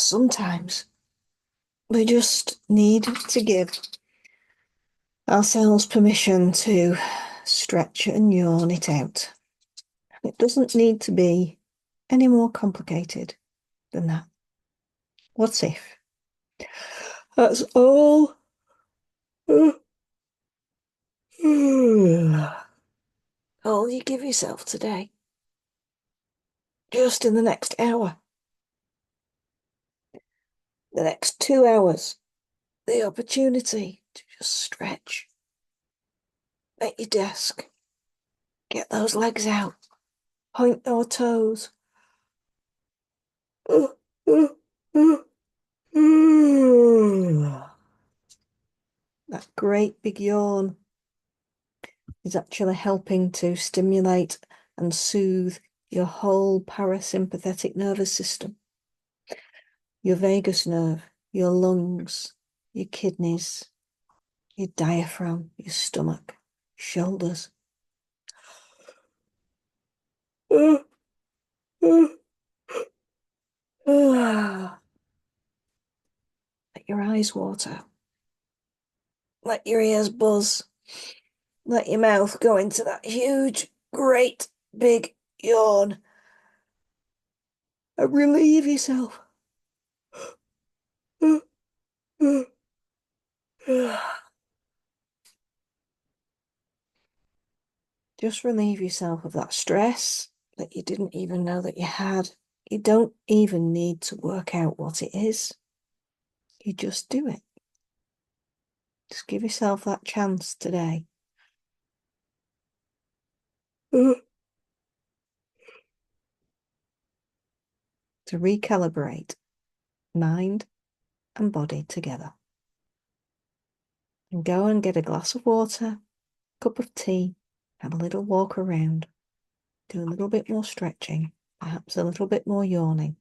sometimes we just need to give ourselves permission to stretch and yawn it out. It doesn't need to be any more complicated than that. What if that's all all you give yourself today? Just in the next hour, the next 2 hours, the opportunity to just stretch at your desk, get those legs out, point your toes. That great big yawn is actually helping to stimulate and soothe your whole parasympathetic nervous system, your vagus nerve, your lungs, your kidneys, your diaphragm, your stomach, shoulders. Let your eyes water. Let your ears buzz. Let your mouth go into that huge, great, big yawn. And relieve yourself. Just relieve yourself of that stress that you didn't even know that you had. You don't even need to work out what it is. You just do it. Just give yourself that chance today. To recalibrate mind and body together. And go and get a glass of water, cup of tea, have a little walk around, do a little bit more stretching, perhaps a little bit more yawning,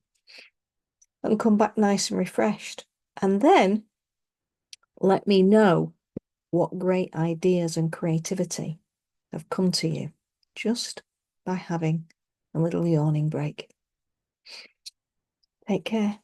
and come back nice and refreshed. And then let me know what great ideas and creativity have come to you just by having a little yawning break. Take care.